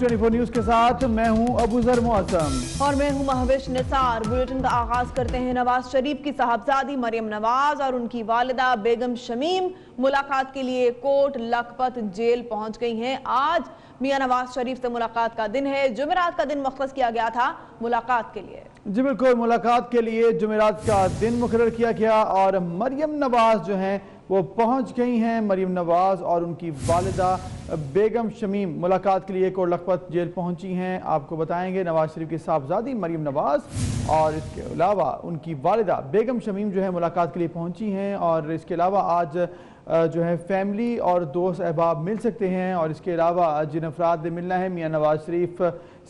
24 news के साथ मैं हूं अबूजर मौसम और मैं हूं महविश निसार। बुलेटिन का आगाज करते हैं। नवाज शरीफ की साहबजादी मरियम नवाज और उनकी वालिदा बेगम शमीम मुलाकात के लिए कोट लखपत जेल पहुंच गई हैं। आज मियां नवाज शरीफ से मुलाकात का दिन है। जुमेरात का दिन मुख्तस किया गया था मुलाकात के लिए। जी बिल्कुल, मुलाकात के लिए जुमेरात का दिन मुकर्रर किया गया और मरियम नवाज जो हैं वो पहुंच गई हैं। मरियम नवाज और उनकी वालिदा बेगम शमीम मुलाकात के लिए कोट लखपत जेल पहुंची हैं। आपको बताएंगे नवाज शरीफ की साहबजादी मरियम नवाज और इसके अलावा उनकी वालिदा बेगम शमीम जो है मुलाकात के लिए पहुंची हैं। और इसके अलावा आज जो है फैमिली और दोस्त अहबाब मिल सकते हैं। और इसके अलावा जिन अफराद ने मिलना है मियां नवाज शरीफ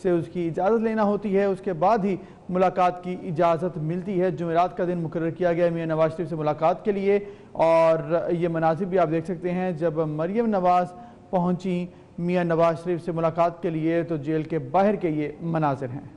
से उसकी इजाज़त लेना होती है, उसके बाद ही मुलाकात की इजाज़त मिलती है। जुमेरात का दिन मुकर्रर किया गया मियां नवाज शरीफ से मुलाकात के लिए। और ये मनासिब भी आप देख सकते हैं, जब मरियम नवाज पहुंची मियां नवाज शरीफ से मुलाकात के लिए तो जेल के बाहर के ये मनाजिर हैं।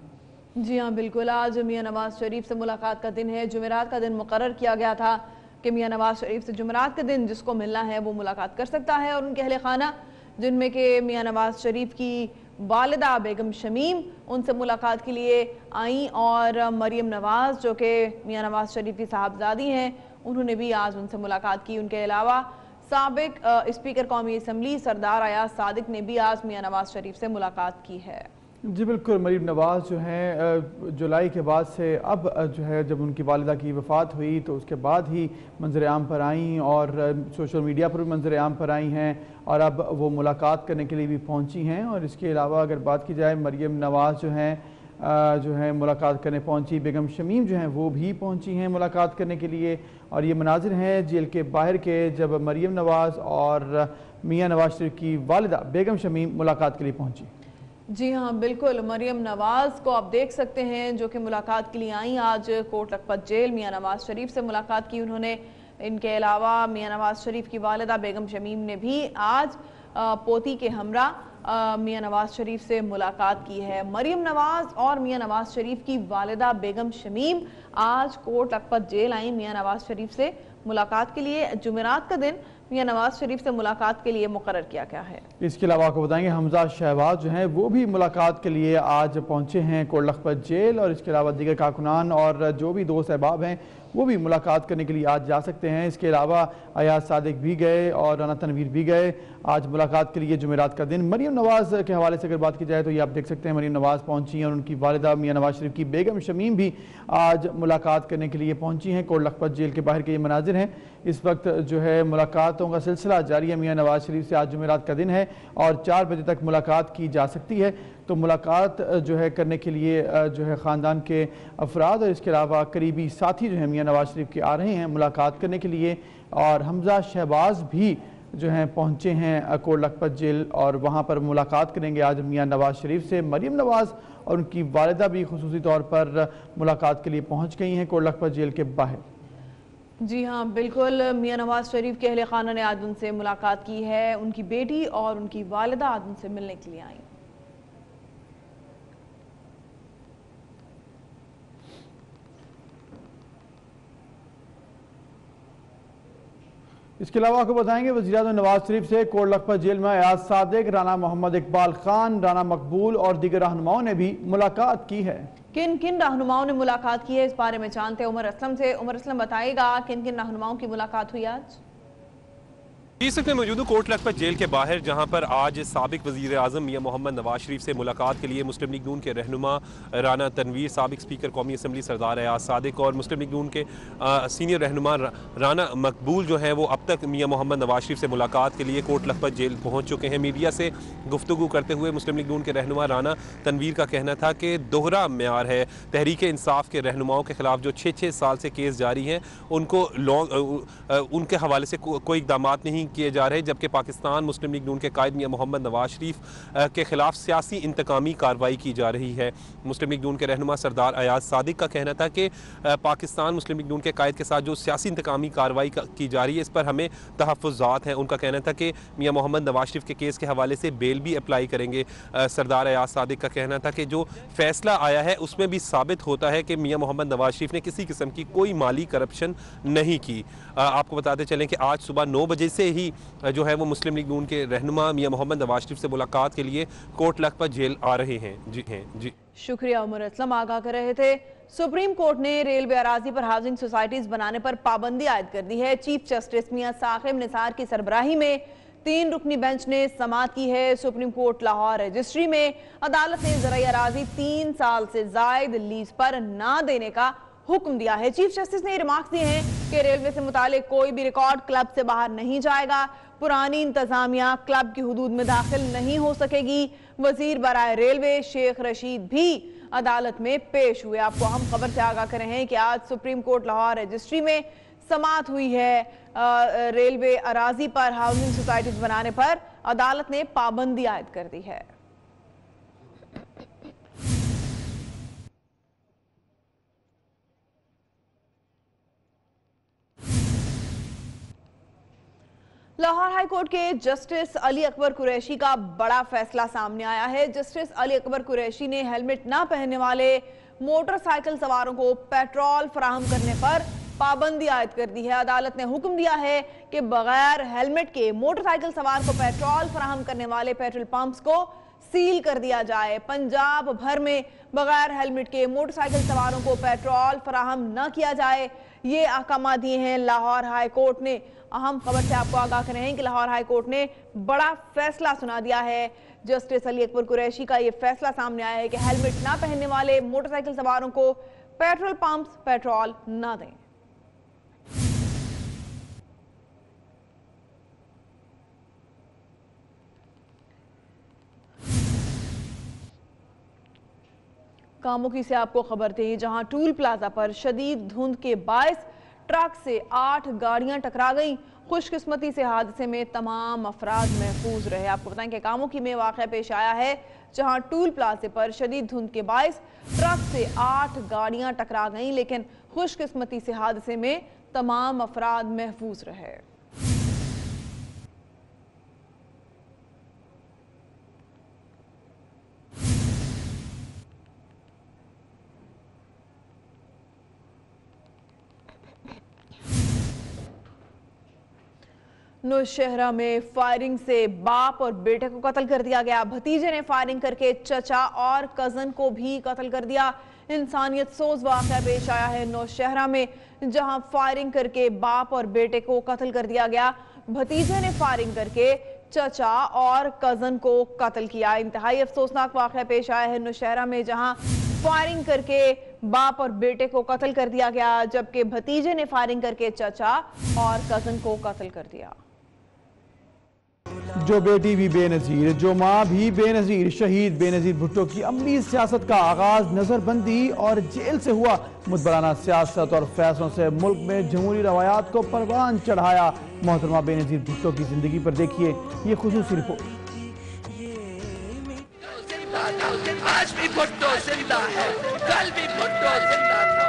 जी हाँ बिल्कुल, आज मियां नवाज शरीफ से मुलाकात का दिन है। जुमेरात का दिन मुकर्रर किया गया था कि मियां नवाज शरीफ से जुमेरात के दिन जिसको मिलना है वो मुलाकात कर सकता है। और उनके अहले खाना जिनमें कि मियां नवाज शरीफ की वालिदा बेगम शमीम उनसे मुलाकात के लिए आई और मरियम नवाज जो कि मियां नवाज शरीफ की साहबजादी हैं उन्होंने भी आज उनसे मुलाकात की। उनके अलावा साबिक स्पीकर कौमी असम्बली सरदार अयाज सादिक ने भी आज मियां नवाज शरीफ से मुलाकात की है। जी बिल्कुल, मरियम नवाज जो हैं जुलाई के बाद से अब जो है जब उनकी वालिदा की वफ़ात हुई तो उसके बाद ही मंजर आम पर आई और सोशल मीडिया पर भी मंजर आम पर आई हैं और अब वो मुलाकात करने के लिए भी पहुंची हैं। और इसके अलावा अगर बात की जाए मरियम नवाज जो है मुलाकात करने पहुंची, बेगम शमीम जो हैं वो भी पहुंची हैं मुलाकात करने के लिए। और ये मनाजिर हैं जेल के बाहर के, जब मरियम नवाज और मियाँ नवाज शरीफ की वालिदा बेगम शमीम मुलाकात के लिए पहुँची। जी हाँ बिल्कुल, मरियम नवाज को आप देख सकते हैं जो कि मुलाकात के लिए आई आज कोट लखपत जेल। मियां नवाज शरीफ से मुलाकात की उन्होंने। इनके अलावा मियां नवाज शरीफ की वालिदा बेगम शमीम ने भी आज पोती के हमरा मियां नवाज शरीफ से मुलाकात की है। मरियम नवाज और मियां नवाज शरीफ की वालिदा बेगम शमीम आज कोट लखपत जेल आई मियां नवाज शरीफ से मुलाकात के लिए। जुमेरात का दिन मियां नवाज शरीफ से मुलाकात के लिए मुकर्रर किया गया है। इसके अलावा आपको बताएंगे हमजा शहबाज जो हैं वो भी मुलाकात के लिए आज पहुंचे हैं कोट लखपत जेल। और इसके अलावा दीगर कारकुनान और जो भी दोस्त अहबाब हैं वो भी मुलाकात करने के लिए आज जा सकते हैं। इसके अलावा अयाज सादिक भी गए और राना तनवीर भी गए आज मुलाकात के लिए जुमेरात का दिन। मरियम नवाज के हवाले से अगर बात की जाए तो ये आप देख सकते हैं मरियम नवाज पहुंची हैं और उनकी वालिदा मियां नवाज शरीफ की बेगम शमीम भी आज मुलाकात करने के लिए पहुंची हैं। कोट लखपत जेल के बाहर के ये मनाजिर हैं। इस वक्त जो है मुलाकातों का सिलसिला जारी है। मियां नवाज शरीफ से आज जुमेरात का दिन है और 4 बजे तक मुलाकात की जा सकती है। तो मुलाकात जो है करने के लिए जो है ख़ानदान के अफराद और इसके अलावा करीबी साथी जो है मियां नवाज शरीफ के आ रहे हैं मुलाकात करने के लिए। और हमजा शहबाज भी जो हैं पहुँचे हैं कोट लखपत जेल और वहाँ पर मुलाकात करेंगे आज मियां नवाज शरीफ से। मरियम नवाज और उनकी वालिदा भी खुसूसी तौर पर मुलाकात के लिए पहुँच गई हैं कोट लखपत जेल के बाहर। जी हाँ बिल्कुल, मियां नवाज शरीफ के अहले खाना ने आज उनसे मुलाकात की है। उनकी बेटी और उनकी वालिदा आज उनसे मिलने के लिए आई। इसके अलावा आपको बताएंगे वज़ीर-ए-आज़म नवाज शरीफ से कोट लखपत जेल में अयाज सादिक, राना मोहम्मद इकबाल खान, राना मकबूल और दीगर रहनुमाओं ने भी मुलाकात की है। किन किन रहनुमाओं ने मुलाकात की है इस बारे में जानते हैं उमर असलम से। उमर असलम बताएगा किन किन रहनुमाओं की मुलाकात हुई आज। इस वक्त मौजूद कोट लखपत जेल के बाहर जहां पर आज साबिक वज़ीर आज़म मियां मोहम्मद नवाज शरीफ से मुलाकात के लिए मुस्लिम लीग नून के रहनुमा राना तनवीर, साबिक स्पीकर कौमी असम्बली सरदार अयाज सादिक और मुस्लिम लीग नून के सीनियर रहनुमा राना मकबूल जो हैं वो अब तक मियां मोहम्मद नवाज शरीफ से मुलाकात के लिए कोट लखपत जेल पहुँच चुके हैं। मीडिया से गुफ्तगू करते हुए मुस्लिम लीग नून के रहनुमा राना तनवीर का कहना था कि दोहरा म्यार है। तहरीक इंसाफ के रहनुमाओं के खिलाफ जो 6-6 साल से केस जारी हैं उनको उनके हवाले से कोई इक़दाम नहीं किए जा रहे, जबकि पाकिस्तान मुस्लिम लीग नून के कायद मियां मोहम्मद नवाज शरीफ के खिलाफ सियासी इंतकामी कार्रवाई की जा रही है। मुस्लिम लीग नून के रहनुमा सरदार अयाज सादिक का कहना था कि पाकिस्तान मुस्लिम लीग नून के कायद के साथ जो सियासी इंतकामी कार्रवाई की जा रही है इस पर हमें तहफ़्फ़ुज़ात हैं। उनका कहना था कि मियां मोहम्मद नवाज शरीफ के केस के हवाले से बेल भी अप्लाई करेंगे। सरदार अयाज सादिक का कहना था कि जो फैसला आया है उसमें भी साबित होता है कि मियां मोहम्मद नवाज शरीफ ने किसी किस्म की कोई माली करप्शन नहीं की। आपको बताते चलें कि आज सुबह 9 बजे से ही जो है वो मुस्लिम लीग नून के रहनुमा मियां मोहम्मद नवाज शरीफ से मुलाकात के लिए कोट लखपत जेल आ रहे हैं। जी शुक्रिया उमर असलम, आगाह कर रहे थे। सुप्रीम कोर्ट ने रेलवे अराजी पर हाउसिंग सोसाइटीज बनाने पर पाबंदी आयद कर दी है। चीफ जस्टिस मियां साकिब निसार की सरबराही में 3 रुकनी बेंच ने समाअत की है। सुप्रीम कोर्ट लाहौर रजिस्ट्री में अदालत ने ज़राई अराजी 3 साल से जायद लीज पर ना देने का हुक्म दिया है। चीफ जस्टिस ने रिमार्क्स दिए हैं कि रेलवे से मुतालिक कोई भी रिकॉर्ड क्लब से बाहर नहीं जाएगा, पुरानी इंतजामिया क्लब की हुदूद में दाखिल नहीं हो सकेगी। वजीर बराए रेलवे शेख रशीद भी अदालत में पेश हुए। आपको हम खबर से आगाह कर रहे हैं कि आज सुप्रीम कोर्ट लाहौर रजिस्ट्री में समाअत हुई है। रेलवे अराजी पर हाउसिंग सोसाइटीज बनाने पर अदालत ने पाबंदी आयद कर दी है। लाहौर हाई कोर्ट के जस्टिस अली अकबर कुरैशी का बड़ा फैसला सामने आया है। जस्टिस अली अकबर कुरैशी ने हेलमेट न पहनने वाले मोटरसाइकिल सवारों को पेट्रोल फराहम करने पर पाबंदी आयद कर दी है। अदालत ने हुक्म दिया है कि बगैर हेलमेट के मोटरसाइकिल सवार को पेट्रोल फराहम करने वाले पेट्रोल पंप्स को सील कर दिया जाए। पंजाब भर में बगैर हेलमेट के मोटरसाइकिल सवारों को पेट्रोल फराहम न किया जाए, ये अहकाम दिए हैं लाहौर हाई कोर्ट ने। अहम खबर से आपको आगाह कर रहे हैं कि लाहौर हाई कोर्ट ने बड़ा फैसला सुना दिया है। जस्टिस अली अकबर कुरैशी का यह फैसला सामने आया है कि हेलमेट ना पहनने वाले मोटरसाइकिल सवारों को पेट्रोल पंप्स पेट्रोल न दें। कामुकी से आपको खबर थी, जहां टूल प्लाजा पर शदीद धुंध के बायस ट्रक से 8 गाड़ियां टकरा गईं। खुशकिस्मती से हादसे में तमाम अफराद महफूज रहे। आपको बताएं कि कामुकी में वाक़या पेश आया है, जहां टूल प्लाजे पर शदीद धुंध के बायस ट्रक से 8 गाड़ियां टकरा गईं, लेकिन खुशकिस्मती से हादसे में तमाम अफराद महफूज रहे। नौशहरा में फायरिंग से बाप और बेटे को कत्ल कर दिया गया। भतीजे ने फायरिंग करके चचा और कजन को भी कत्ल कर दिया। इंसानियत सोज वाक़या पेश आया है नौशहरा में, जहां फायरिंग करके बाप और बेटे को कत्ल कर दिया गया। भतीजे ने फायरिंग करके चचा और कजन को कत्ल किया। इंतहाई अफसोसनाक वाक़या पेश आया है नौशहरा में, जहां फायरिंग करके बाप और बेटे को कत्ल कर दिया गया, जबकि भतीजे ने फायरिंग करके चचा और कजन को कत्ल कर दिया। जो बेटी भी बेनजीर, जो माँ भी बेनजीर, शहीद बेनजीर भुट्टो की अमली सियासत का आगाज नजरबंदी और जेल से हुआ। मुतबराना सियासत और फैसलों से मुल्क में जमहूरी रवायात को परवान चढ़ाया। मोहतरमा बेनजीर भुट्टो की जिंदगी पर देखिए ये खुसूसी रिपोर्ट। आज भी भुट्टो जिंदा है, कल भी भुट्टो जिंदा था।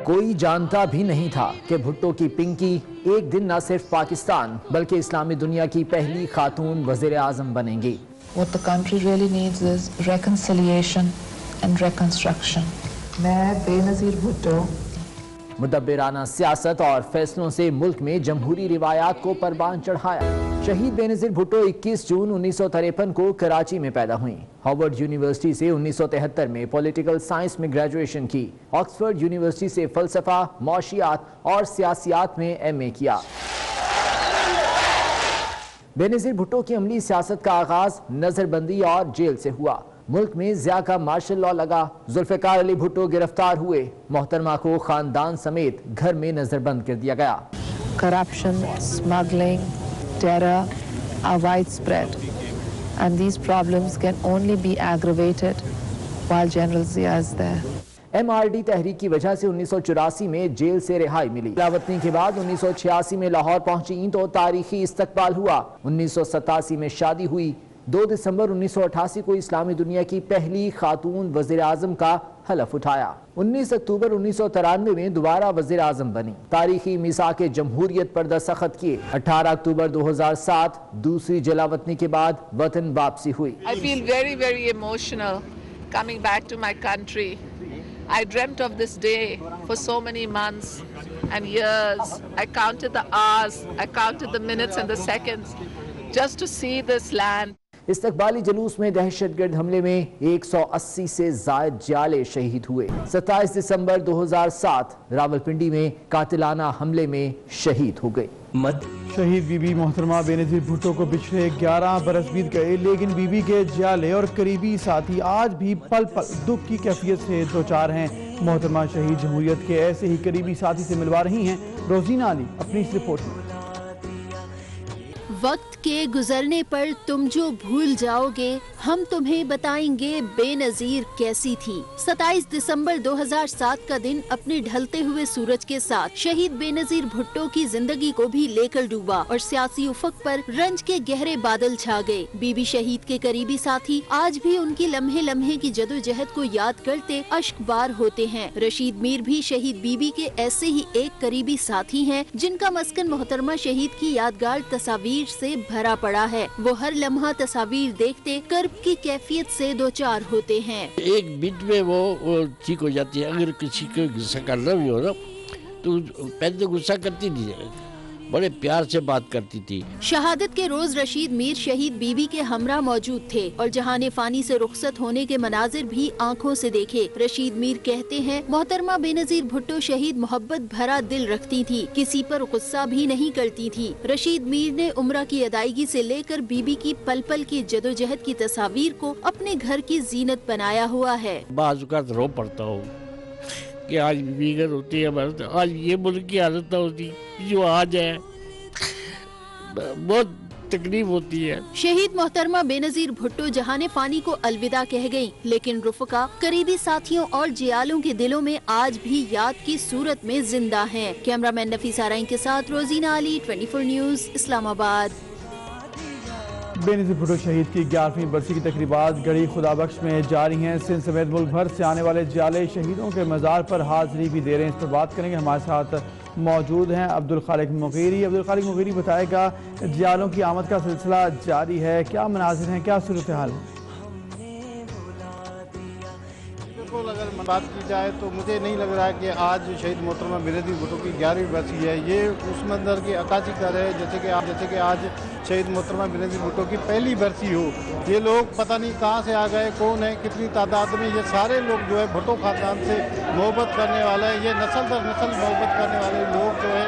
कोई जानता भी नहीं था कि भुट्टो की पिंकी एक दिन न सिर्फ पाकिस्तान बल्कि इस्लामी दुनिया की पहली खातून वज़ीर आज़म बनेंगी। What the country really needs is reconciliation and reconstruction. मैं बेनज़ीर भुट्टो मुदब्बिराना सियासत और फैसलों से मुल्क में जमहूरी रिवायात को परवान चढ़ाया। शहीद बेनज़ीर भुट्टो 21 जून 1953 को कराची में पैदा हुई। हार्वर्ड यूनिवर्सिटी से 1973 में पॉलिटिकल साइंस में ग्रेजुएशन की। ऑक्सफोर्ड यूनिवर्सिटी से फ़लसफ़ा, मौशियात और सियासियात में MA किया। बेनज़ीर भुट्टो की अमली सियासत का आगाज नजरबंदी और जेल से हुआ। मुल्क में ज़िया का मार्शल लॉ लगा। जुल्फ़िकार अली भुट्टो गिरफ्तार हुए। मोहतरमा को खानदान समेत घर में नजरबंद कर दिया गया। Corruption, smuggling, terror are widespread, and these problems can only be aggravated while General Zia is there. MRD तहरीक की वजह से 1984 में जेल से रिहाई मिली। लावतनी के बाद 1986 में लाहौर पहुंची तो तारीखी इस्तकबाल हुआ। 1987 में शादी हुई। 2 दिसंबर 1988 को इस्लामी दुनिया की पहली खातून वज़ीर आज़म का हलफ उठाया। 19 अक्टूबर 1993 में दोबारा वज़ीर आज़म बनी। तारीखी मिसाक जमहूरियत पर दस्तखत किए। 18 अक्टूबर 2007 दूसरी जलावतनी के बाद वतन वापसी हुई। I feel very, very emotional coming back to my country. I dreamt of this day for so many months. and years. I counted the hours, I counted the minutes and the seconds just to see this land. इस्तकबाली जुलूस में दहशतगर्द हमले में 180 से ज़ायद जाले शहीद हुए। 27 दिसंबर 2007 रावलपिंडी में कातिलाना हमले में शहीद हो गए। शहीद बीबी मोहतरमा बेनज़ीर भुट्टो को पिछले 11 बरस बीत गए, लेकिन बीबी के जाले और करीबी साथी आज भी पल पल दुख की कैफियत से दो चार हैं। मोहतरमा शहीद जमहूरियत के ऐसे ही करीबी साथी से मिलवा रही हैं रोजीना अली अपनी इस रिपोर्ट में। वक्त के गुजरने पर तुम जो भूल जाओगे, हम तुम्हें बताएंगे बेनजीर कैसी थी। 27 दिसंबर 2007 का दिन अपने ढलते हुए सूरज के साथ शहीद बेनजीर भुट्टो की जिंदगी को भी लेकर डूबा और सियासी उफक पर रंज के गहरे बादल छा गए। बीबी शहीद के करीबी साथी आज भी उनकी लम्हे लम्हे की जदोजहद को याद करते अश्कबार होते हैं। रशीद मीर भी शहीद बीबी के ऐसे ही एक करीबी साथी हैं, जिनका मस्कन मोहतरमा शहीद की यादगार तस्वीर से भरा पड़ा है। वो हर लम्हा तस्वीर देखते कर्ब की कैफियत से दो चार होते हैं। एक मिनट में वो ठीक हो जाती है। अगर किसी को गुस्सा करना भी हो ना तो पहले गुस्सा करती नहीं है, बड़े प्यार से बात करती थी। शहादत के रोज रशीद मीर शहीद बीबी के हमरा मौजूद थे और जहाने फानी से रुखसत होने के मनाजिर भी आंखों से देखे। रशीद मीर कहते हैं मोहतरमा बेनजीर भुट्टो शहीद मोहब्बत भरा दिल रखती थी, किसी पर गुस्सा भी नहीं करती थी। रशीद मीर ने उम्रा की अदायगी से लेकर बीबी की पल पल की जदोजहद की तस्वीर को अपने घर की जीनत बनाया हुआ है। बाज़ औक़ात रो पड़ता हूँ कि आज बीबी घर होती है, आज ये मुल्क की हालत होती जो आज है, बहुत तकलीफ होती है। शहीद मोहतरमा बेनजीर भुट्टो जहाने फानी को अलविदा कह गयी, लेकिन रुफ़का करीबी साथियों और जियालों के दिलों में आज भी याद की सूरत में जिंदा हैं। कैमरामैन नफीसा राइन के साथ रोजीना अली, 24 न्यूज़, इस्लामाबाद। बेनज़ीर भुट्टो शहीद की 11वीं बरसी की तकरीबात गढ़ी खुदाबख्श में जारी हैं। सिंध समेत मुल्क भर से आने वाले जाले शहीदों के मज़ार पर हाजिरी भी दे रहे हैं। इस पर बात करेंगे, हमारे साथ मौजूद हैं अब्दुल खालिक मुगीरी। अब्दुल खालिक मुगीरी बताएगा, जालों की आमद का सिलसिला जारी है, क्या मनाजिर हैं, क्या सूरत हाल है? अगर बात की जाए तो मुझे नहीं लग रहा है कि आज शहीद मोहतरमा बेनज़ीर भुट्टो की 11वीं बरसी है, ये उस मंजर की अक्कासी कर है जैसे कि आज शहीद मोहतरमा बेनज़ीर भुट्टो की पहली बरसी हो। ये लोग पता नहीं कहाँ से आ गए, कौन है, कितनी तादाद में, ये सारे लोग जो है भुट्टो खानदान से मोहब्बत करने वाले हैं, ये नस्ल दर नस्ल मोहब्बत करने वाले लोग जो है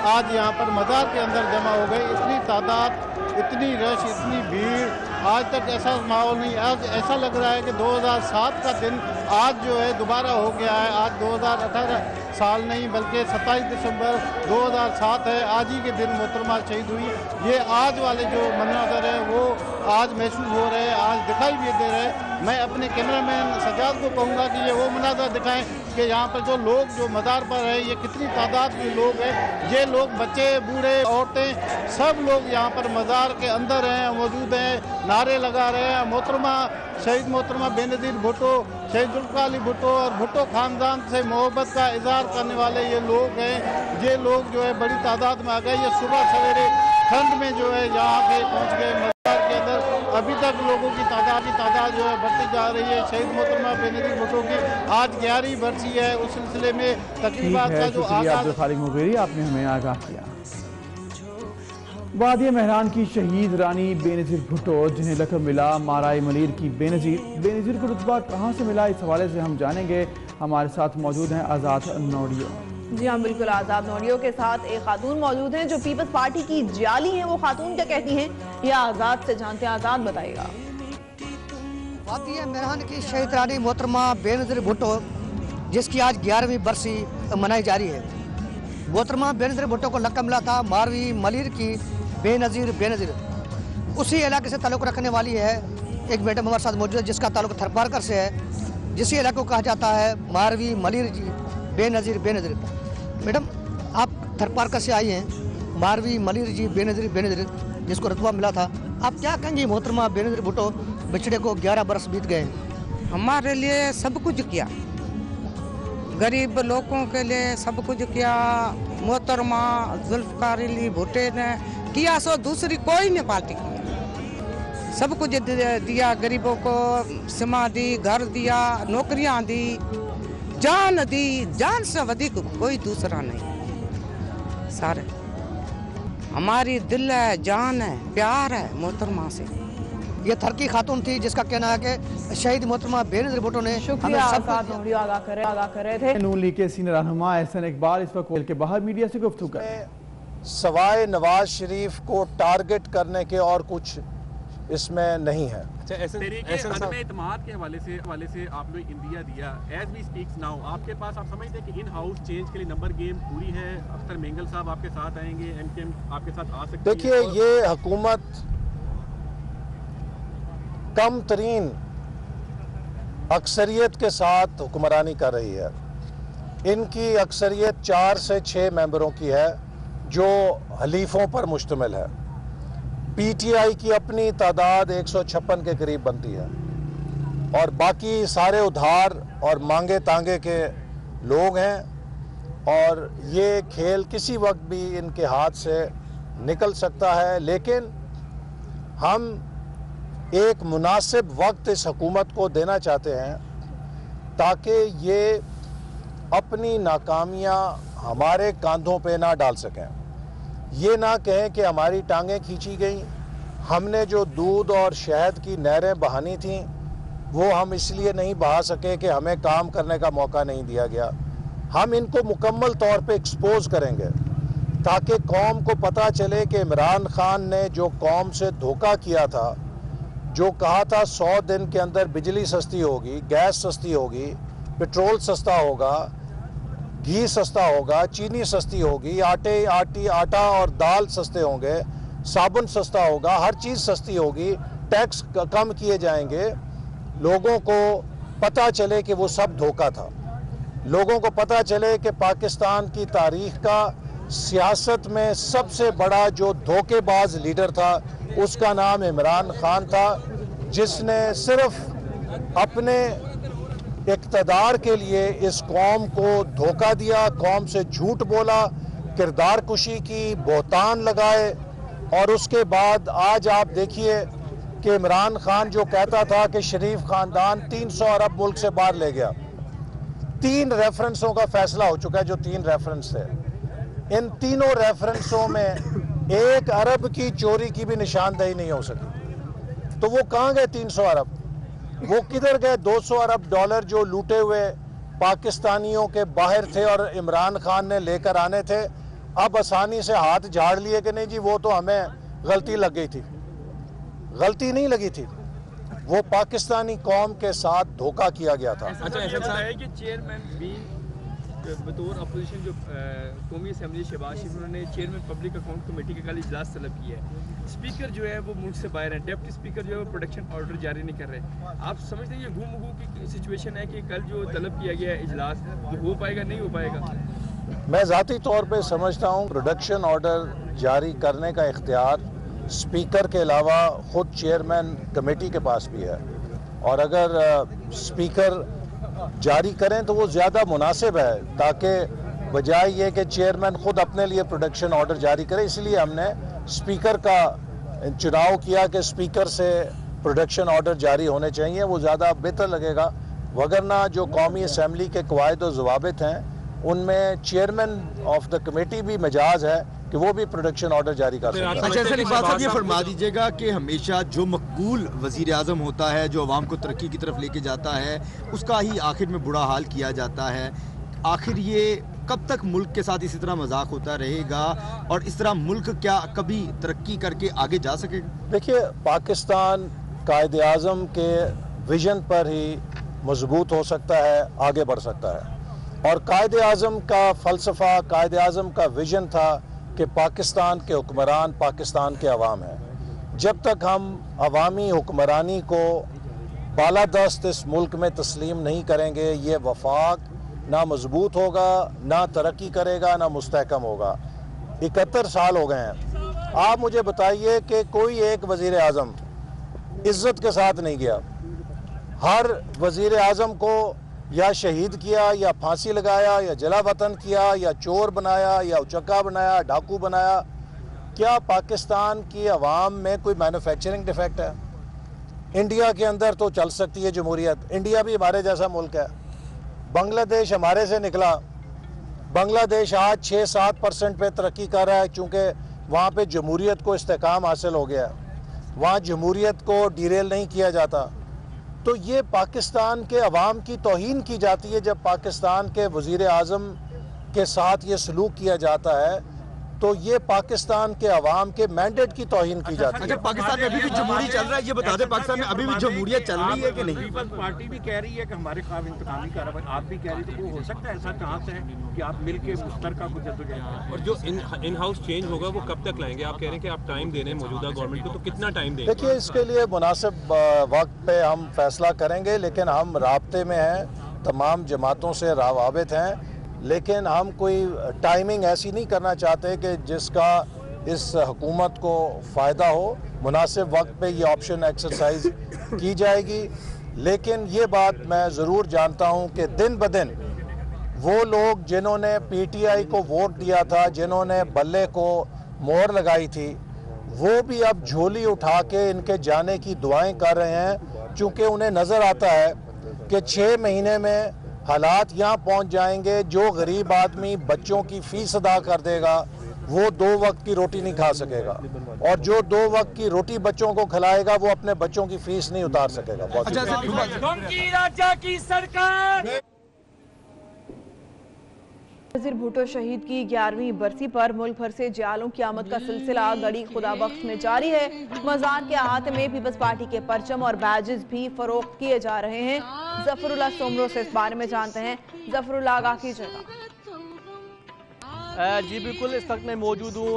आज यहाँ पर मज़ार के अंदर जमा हो गए। इतनी तादाद, इतनी रश, इतनी भीड़, आज तक ऐसा माहौल नहीं। आज ऐसा लग रहा है कि 2007 का दिन आज जो है दोबारा हो गया है। आज 2018 साल नहीं बल्कि 27 दिसंबर 2007 है। आज ही के दिन मोहतरमा शहीद हुई। ये आज वाले जो मनाज़र है वो आज महसूस हो रहे हैं, आज दिखाई भी दे रहे हैं। मैं अपने कैमरामैन सजाद को कहूँगा कि ये वो मनाज़र दिखाएं कि यहाँ पर जो लोग जो मज़ार पर है, ये कितनी तादाद में लोग हैं। ये लोग बच्चे, बूढ़े, औरतें, सब लोग यहाँ पर मज़ार के अंदर हैं, मौजूद हैं, नारे लगा रहे हैं। मोहतरमा शहीद मोहतरमा बेनज़ीर भुट्टो, शहीद जुल्फ़िकार अली भुट्टो और भुट्टो ख़ानदान से मोहब्बत का इज़हार करने वाले ये लोग हैं। ये लोग जो है बड़ी तादाद में आ गए। ये सुबह सवेरे ठंड में जो है यहाँ पे पहुँच गए मज़ार के अंदर। अभी तक लोगों की तादाद जो है बढ़ती जा रही है। शहीद मोहतरमा बेनज़ीर भुट्टो की आज 11वीं बरसी है। उस सिलसिले में तकरीबात का जो अब्दुल खालिक मुगीरी आपने हमें आगाह किया। वादिया मेहरान की शहीद रानी बेनज़ीर भुट्टो, जिन्हें लक़ब मिला माराए मलीर की बेनज़ीर को रुतबा कहाँ से मिला, इस हवाले से हम जानेंगे। हमारे साथ मौजूद हैं आज़ाद नोडियो। जी हाँ बिल्कुल, आज़ाद नोडियो के साथ एक खातून मौजूद हैं जो पीपल्स पार्टी की जाली हैं। वो खातून क्या कहती हैं ये आज़ाद से जानते हैं। आज़ाद बताइएगा। वादिया मेहरान की शहीद रानी मोहतरमा बेनज़ीर भुट्टो, जिसकी आज 11वीं बरसी मनाई जा रही है। मोहतरमा बेनज़ीर भुट्टो को लक़ब मिला था मारवी मलीर की बेनज़ीर। उसी इलाके से ताल्लुक़ रखने वाली है एक मैडम हमारे साथ मौजूद है जिसका ताल्लुक़ थरपारकर से है, जिस इलाके को कहा जाता है मारवी मलीर जी बेनज़ीर। मैडम, आप थरपारकर से आई हैं, मारवी मलीर जी बेनज़ीर जिसको रुतबा मिला था, आप क्या कहेंगे मोहतरमा बेनज़ीर भुट्टो बिछड़े को 11 बरस बीत गए? हमारे लिए सब कुछ किया, गरीब लोगों के लिए सब कुछ किया। मोहतरमा जुल्फ़िकार अली भुट्टो ने किया सो दूसरी कोई नहीं पार्टी की। सब कुछ दिया, गरीबों को सिमा दी, घर दिया, नौकरियां दी, जान दी, जान से अधिक कोई दूसरा नहीं। सारे। हमारी दिल है, जान है, प्यार है मोहतरमा से। ये थरकी खातून थी जिसका कहना है कि शहीद मोहतरमा बेनज़ीर भुट्टो ने शुक्रिया वीडियो आगाह कर रहे थे। नून लीग के सीनियर रहनुमा एहसन इकबाल इस वक्त के बाहर मीडिया से गुफ्तगू कर रहे हैं। सवाए नवाज शरीफ को टारगेट करने के और कुछ इसमें नहीं है। एतमाद के हवाले से आपने इंडिया दिया एज वी स्पीक्स नाउ, आपके पास आप समझते हैं कि इन हाउस चेंज के लिए नंबर गेम पूरी है? अख्तर मेंगल साहब आपके साथ आएंगे, एमकेएम आपके साथ आ सकते हैं? देखिए, ये हुकूमत कम तरीन अक्सरियत के साथ हुक्मरानी कर रही है। इनकी अक्सरियत 4 से 6 मेंबरों की है जो हलीफों पर मुश्तमिल है। पीटीआई की अपनी तादाद 156 के करीब बनती है और बाकी सारे उधार और मांगे तांगे के लोग हैं और ये खेल किसी वक्त भी इनके हाथ से निकल सकता है। लेकिन हम एक मुनासिब वक्त इस हुकूमत को देना चाहते हैं ताकि ये अपनी नाकामियां हमारे कांधों पे ना डाल सकें। ये ना कहें कि हमारी टांगें खींची गई, हमने जो दूध और शहद की नहरें बहानी थीं वो हम इसलिए नहीं बहा सके कि हमें काम करने का मौका नहीं दिया गया। हम इनको मुकम्मल तौर पे एक्सपोज करेंगे ताकि कौम को पता चले कि इमरान खान ने जो कौम से धोखा किया था, जो कहा था 100 दिन के अंदर बिजली सस्ती होगी, गैस सस्ती होगी, पेट्रोल सस्ता होगा, घी सस्ता होगा, चीनी सस्ती होगी, आटा और दाल सस्ते होंगे, साबुन सस्ता होगा, हर चीज़ सस्ती होगी, टैक्स कम किए जाएंगे। लोगों को पता चले कि वो सब धोखा था। लोगों को पता चले कि पाकिस्तान की तारीख का सियासत में सबसे बड़ा जो धोखेबाज लीडर था उसका नाम इमरान खान था, जिसने सिर्फ अपने इक़्तिदार के लिए इस कौम को धोखा दिया, कौम से झूठ बोला, किरदार कुशी की, बहतान लगाए। और उसके बाद आज आप देखिए कि इमरान खान जो कहता था कि शरीफ खानदान 300 अरब मुल्क से बाहर ले गया, 3 रेफरेंसों का फैसला हो चुका है जो 3 रेफरेंस थे। इन तीनों रेफरेंसों में 1 अरब की चोरी की भी निशानदेही नहीं हो सकी। तो वो कहाँ गए 300 अरब? वो किधर गए 200 अरब डॉलर जो लूटे हुए पाकिस्तानियों के बाहर थे और इमरान खान ने लेकर आने थे? अब आसानी से हाथ झाड़ लिए कि नहीं जी वो तो हमें गलती लग गई थी। गलती नहीं लगी थी, वो पाकिस्तानी कौम के साथ धोखा किया गया था। अच्छा, ऐसा है कि चेयरमैन भी बतौर अपोजिशन जो कौमी असेंबली शहबाज शरीफ, उन्होंने चेयरमैन पब्लिक अकाउंट कमेटी का कल इजलास तलब किया है। स्पीकर जो है वो मुल्क से बाहर है, डिप्टी स्पीकर जो है वो प्रोटेक्शन ऑर्डर जारी नहीं कर रहे। आप समझते हैं ये घूम की सिचुएशन है कि कल जो तलब किया गया है इजलास वो हो पाएगा नहीं हो पाएगा? मैं ज़ाती तौर पे समझता हूँ प्रोडक्शन ऑर्डर जारी करने का इख्तियार स्पीकर के अलावा ख़ुद चेयरमैन कमेटी के पास भी है और अगर स्पीकर जारी करें तो वो ज़्यादा मुनासिब है, ताकि बजाय ये कि चेयरमैन ख़ुद अपने लिए प्रोडक्शन ऑर्डर जारी करे। इसलिए हमने स्पीकर का चुनाव किया कि स्पीकर से प्रोडक्शन ऑर्डर जारी होने चाहिए, वो ज़्यादा बेहतर लगेगा। वगरना जो कौमी असेंबली के कवायद और ज़वाबित हैं उनमें चेयरमैन ऑफ द कमेटी भी मिजाज है कि वो भी प्रोडक्शन ऑर्डर जारी कर सकते हैं। अच्छा सर, इकबाल साहब ये फरमा दीजिएगा कि हमेशा जो मकबूल वज़ीर आज़म होता है, जो अवाम को तरक्की की तरफ लेके जाता है, उसका ही आखिर में बुरा हाल किया जाता है। आखिर ये कब तक मुल्क के साथ इसी तरह मजाक होता रहेगा और इस तरह मुल्क क्या कभी तरक्की करके आगे जा सकेगा? देखिए, पाकिस्तान कायदे आज़म के विजन पर ही मजबूत हो सकता है, आगे बढ़ सकता है। और कायदे आज़म का फ़लसफ़ा, कायदे आज़म का विजन था कि पाकिस्तान के हुक्मरान पाकिस्तान के अवाम हैं। जब तक हम अवामी हुक्मरानी को बालादस्त इस मुल्क में तस्लीम नहीं करेंगे, ये वफाक ना मजबूत होगा, ना तरक्की करेगा, ना मुस्तहकम होगा। 71 साल हो गए हैं। आप मुझे बताइए कि कोई एक वज़ीर आज़म इज़्ज़त के साथ नहीं गया। हर वज़ीर आज़म को या शहीद किया या फांसी लगाया या जला वतन किया या चोर बनाया या उचक्का बनाया, डाकू बनाया। क्या पाकिस्तान की आवाम में कोई मैन्युफैक्चरिंग डिफेक्ट है? इंडिया के अंदर तो चल सकती है जमहूरियत, इंडिया भी हमारे जैसा मुल्क है। बांग्लादेश हमारे से निकला, बांग्लादेश आज 6-7% पे तरक्की कर रहा है, चूँकि वहाँ पे जमहूरियत को इस्तेकाम हासिल हो गया, वहाँ जमहूरियत को डिरेल नहीं किया जाता। तो ये पाकिस्तान के अवाम की तौहीन की जाती है जब पाकिस्तान के वज़ीर आज़म के साथ ये सलूक किया जाता है, तो ये पाकिस्तान के अवाम के मैंडेट की तौहीन की जाती है। अच्छा, पाकिस्तान में अभी भी जमहूरी चल रहा है, ये बता दें पाकिस्तान में अभी भी जमहूरियत चल रही है कि नहीं? पीपल्स पार्टी भी कह रही है कि हमारे खिलाफ इंतकामी कार्रवाई, आप भी कह रही है, तो वो हो सकता है ऐसा चांस है कि आप मिलके मुश्तरका कुछ जद्दोजहद। और जो इन हाउस चेंज होगा वो कब तक लाएंगे? आप कह रहे हैं कि आप टाइम दे रहे हैं मौजूदा गवर्नमेंट को, तो कितना टाइम देंगे? देखिए, इसके लिए मुनासिब वक्त पे हम फैसला करेंगे, लेकिन हम राब्ते में हैं, तमाम जमातों से रावाबित हैं, लेकिन हम कोई टाइमिंग ऐसी नहीं करना चाहते कि जिसका इस हुकूमत को फ़ायदा हो। मुनासिब वक्त पे ये ऑप्शन एक्सरसाइज की जाएगी, लेकिन ये बात मैं ज़रूर जानता हूँ कि दिन ब दिन वो लोग जिन्होंने पीटीआई को वोट दिया था, जिन्होंने बल्ले को मोहर लगाई थी, वो भी अब झोली उठा के इनके जाने की दुआएं कर रहे हैं, चूँकि उन्हें नज़र आता है कि 6 महीने में हालात यहाँ पहुँच जाएंगे, जो गरीब आदमी बच्चों की फ़ीस अदा कर देगा वो 2 वक्त की रोटी नहीं खा सकेगा, और जो 2 वक्त की रोटी बच्चों को खिलाएगा वो अपने बच्चों की फ़ीस नहीं उतार सकेगा। राजा की सरकार। बेनज़ीर भुट्टो शहीद की 11वीं बरसी पर मुल्क भर से जियालों की आमद का सिलसिला गड़ी खुदाबख्श में जारी है। मज़ार के अहाते में पीपल्स पार्टी के परचम और बैजेस भी फरोख्त किए जा रहे हैं। जफरुल्लाह सोमरो से इस बारे में जानते हैं। जफरुल्लाह, आगाह कीजिएगा। जी बिल्कुल, इस वक्त मैं मौजूद हूँ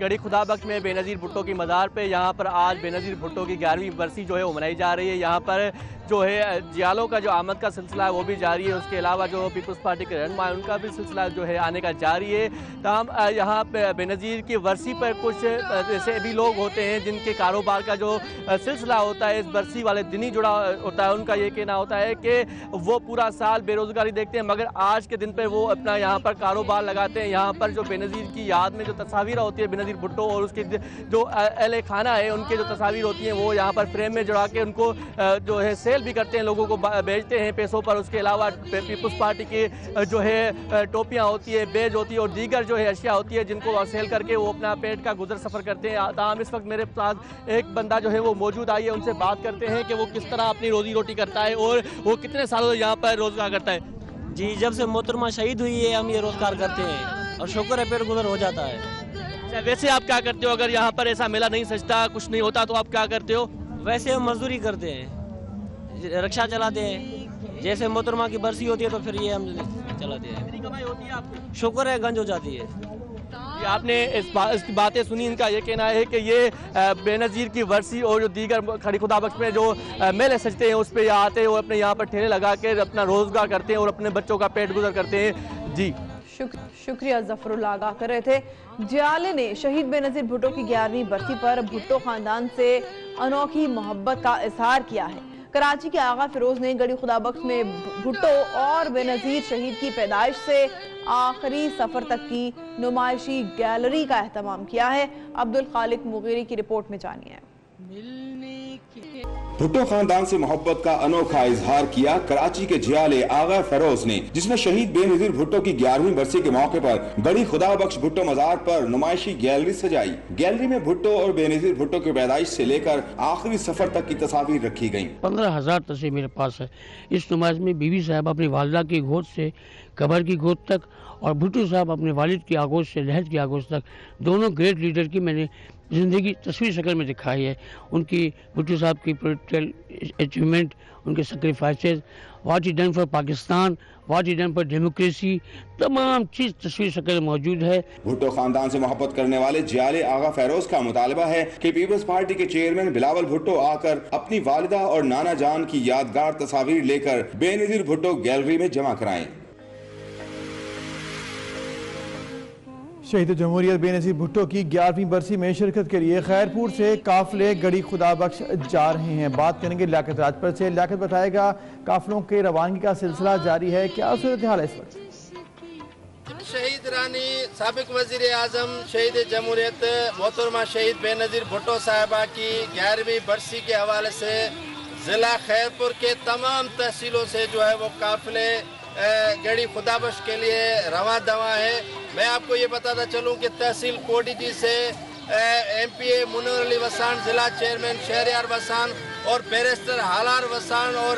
गड़ी खुदाबख्श में बेनज़ीर भुट्टो की मज़ार पे। यहाँ पर आज बेनज़ीर भुट्टो की 11वीं बरसी जो है वो मनाई जा रही है। यहाँ पर जो है जियालों का जो आमद का सिलसिला है वो भी जारी है। उसके अलावा जो पीपल्स पार्टी के रहनुमा है उनका भी सिलसिला जो है आने का जारी है। तमाम यहाँ पे बेनज़ीर की बरसी पर कुछ ऐसे भी लोग होते हैं जिनके कारोबार का जो सिलसिला होता है इस बरसी वाले दिन ही जुड़ा होता है। उनका ये कहना होता है कि वो पूरा साल बेरोज़गारी देखते हैं, मगर आज के दिन पर वो अपना यहाँ पर कारोबार लगाते हैं। यहाँ पर जो बेनज़ीर की याद में जो तस्वीर होती है बेनज़ीर भुट्टो और उसके जो अहले खाना है उनके जो तस्वीर होती हैं वो यहाँ पर फ्रेम में जड़ा के उनको जो है सेल भी करते हैं, लोगों को बेचते हैं पैसों पर। उसके अलावा पीपल्स पार्टी की जो है टोपियाँ होती है, बेज होती है और दीगर जो है अशिया होती है जिनको सेल करके वो अपना पेट का गुजर सफ़र करते हैं। तमाम इस वक्त मेरे साथ एक बंदा जो है वो मौजूद आई है, उनसे बात करते हैं कि वो किस तरह अपनी रोजी रोटी करता है और वो कितने सालों से यहाँ पर रोजगार करता है। जी, जब से मोहतरमा शहीद हुई है हम ये रोजगार करते हैं और शुक्र है पेट गुजर हो जाता है। वैसे आप क्या करते हो अगर यहाँ पर ऐसा मेला नहीं सजता, कुछ नहीं होता, तो आप क्या करते हो? वैसे हम मजदूरी करते हैं, रिक्शा चलाते हैं। जैसे मोहतरमा की बरसी होती है तो फिर ये हम चलाते हैं। कितनी कमाई होती है आपको? शुक्र है गंज हो जाती है। आपने इसकी बातें सुनी। इनका ये कहना है कि ये बेनज़ीर की बरसी और जो दीगर खड़ी खुदाबख्श में जो मेले सजते हैं उस पर आते हैं, वो अपने यहाँ पर ठेले लगा के अपना रोजगार करते हैं और अपने बच्चों का पेट गुजर करते हैं। जी शुक्रिया जफरुल्लाह, आगाह कर रहे थे। जियाले ने शहीद बेनज़ीर भुट्टो की 11वीं बरसी पर भुट्टो खानदान से अनोखी मोहब्बत का इजहार किया है। कराची के आगा फिरोज ने गड़ी खुदाबख्श में भुट्टो और बेनज़ीर शहीद की पैदाइश से आखिरी सफर तक की नुमाइशी गैलरी का एहतमाम किया है। अब्दुल खालिक मुगीरी की रिपोर्ट में जानिए। भुट्टो खानदान से मोहब्बत का अनोखा इजहार किया कराची के जियाले आगा फरोज ने, जिसमें शहीद बेनज़ीर भुट्टो की 11वीं बरसी के मौके पर गड़ी खुदाबख्श भुट्टो मज़ार पर नुमाइशी गैलरी सजाई। गैलरी में भुट्टो और बेनज़ीर भुट्टो की पैदाइश से लेकर आखिरी सफर तक की तस्वीर रखी गयी। 15,000 तस्वीर मेरे पास है। इस नुमाइश में बीबी साहब अपनी वालिदा की गोद से कबर की गोद तक और भुट्टो साहब अपने वालिद की आगोश से लहद की आगोश तक दोनों ग्रेट लीडर की मैंने ज़िंदगी तस्वीर शक्ल में दिखाई है। उनकी भुट्टो साहब की पॉलिटिकल अचीवमेंट, उनके sacrifices, what he done for Pakistan, what he done for democracy, तमाम चीज़ तस्वीर शक्ल में मौजूद है। भुट्टो खानदान से मोहब्बत करने वाले जियाले आगा फैरोज का मुतालबा है कि पीपल्स पार्टी के चेयरमैन बिलावल भुट्टो आकर अपनी वालिदा और नाना जान की यादगार तस्वीर लेकर बेनज़ीर भुट्टो गैलरी में जमा कराएं। शहीद जमहूरियत बेनज़ीर भुट्टो की 11वीं बरसी में शिरकत के लिए खैरपुर से काफिले गड़ी खुदाबख्श जा रहे हैं। बात करेंगे लियाकत राजपुर से। लियाकत बताएगा काफिलों के रवानगी का सिलसिला जारी है, क्या सूरत हाल है इस वक्त? शहीद रानी साबिक वजीर आजम शहीद जमहूरियत मोहतरमा शहीद बेनज़ीर भुट्टो साहिबा की 11वीं बरसी के हवाले से ज़िला खैरपुर के तमाम तहसीलों से जो है वो काफिले गड़ी खुदाबख्श के लिए रवां दवा है। मैं आपको ये बताता चलूँ कि तहसील कोडीजी से MPA मुनव्वर अली वसान, ज़िला चेयरमैन शहरयार वसान और बैरिस्टर हालार वसान और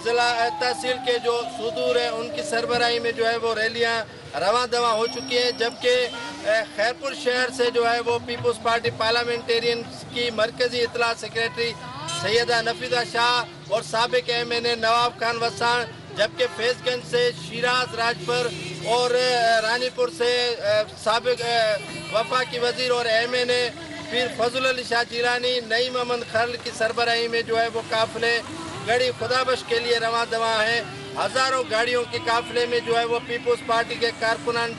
ज़िला तहसील के जो सुदूर हैं उनकी सरबराही में जो है वो रैलियाँ रवां दवा हो चुकी हैं। जबकि खैरपुर शहर से जो है वो पीपल्स पार्टी पार्लियामेंटेरियन की मरकजी इतला सेक्रेटरी सैयदा नफीदा शाह और साबिक MNA नवाब खान वसान, जबकि फैजगंज से शिराज राजपुर और रानीपुर से साबिक वफाकी वजीर और MNA पीर फजल अली शाह जिलानी नईम अहमद खरल की सरबराही में जो है वो काफिले गड़ी खुदाबख्श के लिए रवां दवा हैं। हजारों गाड़ियों के काफिले में जो है वो पीपल्स पार्टी के कारकुनान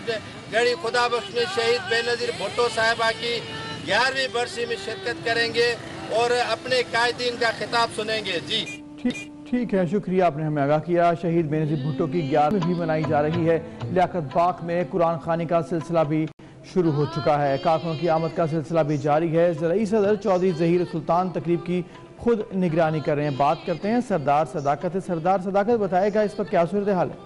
गड़ी खुदाबख्श में शहीद बेनज़ीर भुट्टो साहिबा की 11वीं बरसी में शिरकत करेंगे और अपने कायदीन का खिताब सुनेंगे। जी ठीक है, शुक्रिया, आपने हमें आगाह किया। शहीद बेनज़ीर भुट्टो की 11वीं भी मनाई जा रही है। लियाकत बाग में कुरान खानी का सिलसिला भी शुरू हो चुका है। कारकुनों की आमद का सिलसिला भी जारी है। ज़रई सदर चौधरी ज़हीर सुल्तान तकरीब की खुद निगरानी कर रहे हैं। बात करते हैं सरदार सदाकत। सरदार सदाकत, बताएगा इस पर क्या सूरत हाल है?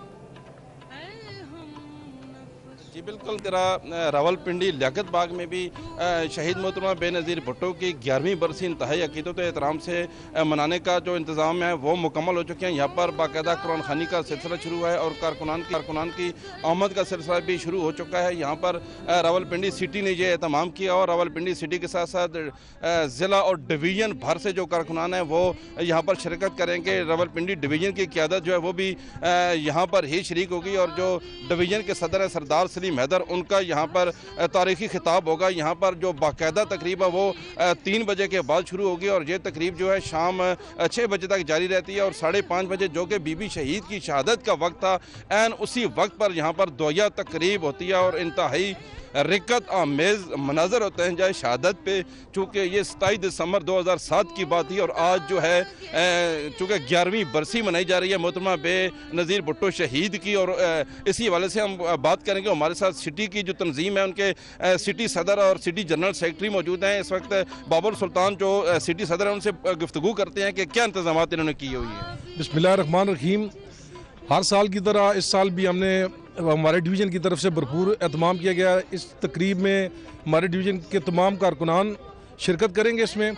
जी बिल्कुल, तेरा रावलपिंडी लियाकत बाग में भी शहीद मोहतरमा बेनज़ीर भुट्टो की 11वीं बरसी इंतहाई अक़ीदत एहतराम से मनाने का जो इंतज़ाम है वो मुकम्मल हो चुके हैं। यहाँ पर बाकायदा कुरान खानी का सिलसिला शुरू है और कारकुनान की आमद का सिलसिला भी शुरू हो चुका है। यहाँ पर रावलपिंडी सिटी ने ये एहतमाम किया और रावलपिंडी सिटी के साथ साथ ज़िला और डिवीज़न भर से जो कारकुनान हैं वो यहाँ पर शिरकत करेंगे। रावलपिंडी डिवीज़न की क़यादत जो है वो भी यहाँ पर ही शरीक होगी और जो डिवीज़न के सदर है सरदार सलीम हैदर, उनका यहाँ पर तारीखी खिताब होगा। यहाँ पर जो बाकायदा तकरीब है वो 3 बजे के बाद शुरू होगी और ये तकरीब जो है शाम 6 बजे तक जारी रहती है और 5:30 बजे जो कि बीबी शहीद की शहादत का वक्त था, ऐन उसी वक्त पर यहाँ पर दोया तकरीब होती है और इंतहाई रिक्कत आमेज़ मनाजर होते हैं जय शहादत पे। चूँकि ये 27 दिसंबर 2007 की बात थी और आज जो है चूँकि 11वीं बरसी मनाई जा रही है मोहतरमा बेनज़ीर भुट्टो शहीद की और इसी हवाले से हम बात करेंगे। हमारे साथ सिटी की जो तंजीम है उनके सिटी सदर और सिटी जनरल सेक्रेटरी मौजूद हैं इस वक्त। बाबर सुल्तान जो सिटी सदर हैं उनसे गुफ्तगू करते हैं कि क्या इंतजाम इन्होंने किए हुए हैं। बिस्मिल्लाहिर्रहमानिर्रहीम। हर साल की तरह इस साल भी हमने हमारे डिवीज़न की तरफ से भरपूर एहतमाम किया गया। इस तकरीब में हमारे डिवीज़न के तमाम कारकुनान शिरकत करेंगे। इसमें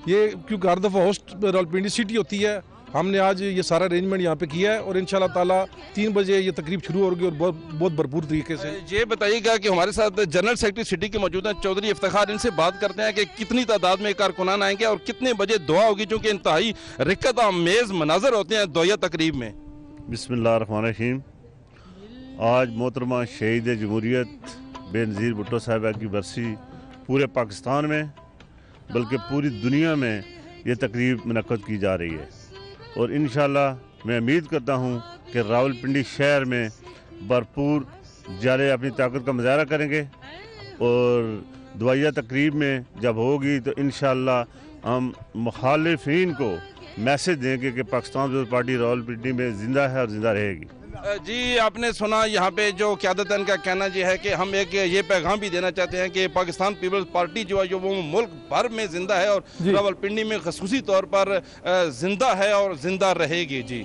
ये क्योंकि हर दफ़ा होस्ट रावलपिंडी सिटी होती है, हमने आज ये सारा अरेंजमेंट यहाँ पे किया है और इंशाल्लाह ताला 3 बजे ये तकरीब शुरू होगी और बहुत भरपूर तरीके से। ये बताइएगा कि हमारे साथ जनरल सेक्रेटरी सिटी के मौजूद हैं चौधरी इफ्तिखार, इनसे बात करते हैं कि कितनी तादाद में कारकुनान आएंगे और कितने बजे दुआ होगी, चूँकि इंतहाई रिक्कत आमेज़ मनाजर होते हैं दोया तकरीब में। बिस्मिल्लाहिर्रहमानिर्रहीम। आज मोहतरमा शहीद जमहूरियत बेनज़ीर भुट्टो साहिबा की बरसी पूरे पाकिस्तान में बल्कि पूरी दुनिया में ये तकरीब मुनक़्क़द की जा रही है और इंशाअल्लाह मैं उम्मीद करता हूँ कि रावलपिंडी शहर में भरपूर जारे अपनी ताकत का मुजाहरा करेंगे और दुआया तकरीब में जब होगी तो इंशाअल्लाह हम मुखालिफिन को मैसेज देंगे कि पाकिस्तान पीपल्स पार्टी रावलपिंडी में ज़िंदा है और ज़िंदा रहेगी। जी आपने सुना यहाँ पे जो क़यादतन का कहना ये है कि हम एक ये पैगाम भी देना चाहते हैं कि पाकिस्तान पीपल्स पार्टी जो है जो वो मुल्क भर में ज़िंदा है और रावलपिंडी में ख़ुसूसी तौर पर ज़िंदा है और ज़िंदा रहेगी। जी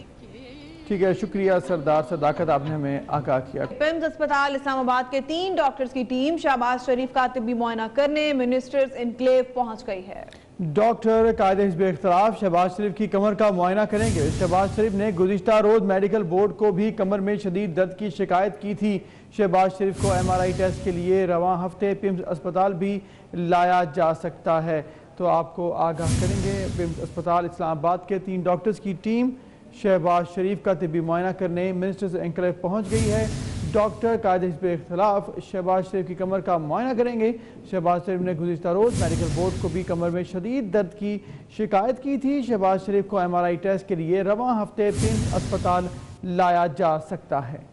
ठीक है, शुक्रिया सरदार सदाकत, आपने हमें आगाह किया। पिम्स अस्पताल इस्लामाबाद के 3 डॉक्टर्स की टीम शहबाज शरीफ का तिब्बी मुआयना करने मिनिस्टर्स इनक्लेव पहुंच गई है। डॉक्टर कायदे हिज़्ब इख्तिलाफ शहबाज शरीफ की कमर का मुआयना करेंगे। शहबाज शरीफ ने गुज़िश्ता रोज मेडिकल बोर्ड को भी कमर में शदीद दर्द की शिकायत की थी। शहबाज शरीफ को MRI टेस्ट के लिए रवां हफ्ते पिम्स अस्पताल भी लाया जा सकता है, तो आपको आगाह करेंगे। पिम्स अस्पताल इस्लामाबाद के 3 डॉक्टर्स की टीम शहबाज शरीफ का तिब्बी मुआयना करने मिनिस्टर्स एनक्लेव पहुँच गई है। डॉक्टर कायदे हिज़्ब इख्तिलाफ शहबाज शरीफ की कमर का मुआयना करेंगे। शहबाज शरीफ ने गुज़िश्ता रोज़ मेडिकल बोर्ड को भी कमर में शदीद दर्द की शिकायत की थी। शहबाज शरीफ को MRI टेस्ट के लिए रवां हफ्ते पिम्स अस्पताल लाया जा सकता है।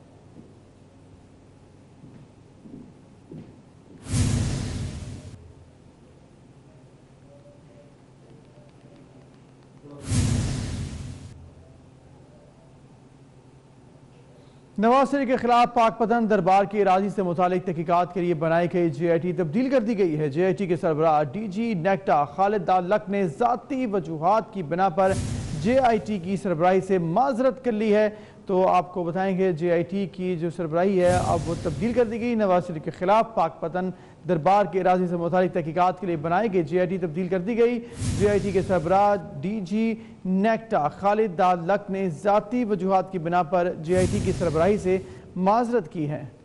नवाज शरीफ के खिलाफ पाकपतन दरबार की अराजी से मुतालिक तहकीकात के लिए बनाई गई JIT तब्दील कर दी गई है। JIT के सरबराह DG नेक्टा खालिद दालक ने ज़ाती वजूहात की बिना पर JIT की सरबराही से माजरत कर ली है। तो आपको बताएंगे JIT की जो सरबराही है अब वो तब्दील कर दी गई। नवाज शरीफ के खिलाफ पाकपतन दरबार के इरादे से मुतालिक तहकीकात के लिए बनाए गए JIT तब्दील कर दी गई। JIT के सरबराह DG नेक्टा खालिद दाद लक ने ज़ाती वजूहात की बिना पर JIT की सरबराही से माजरत की है।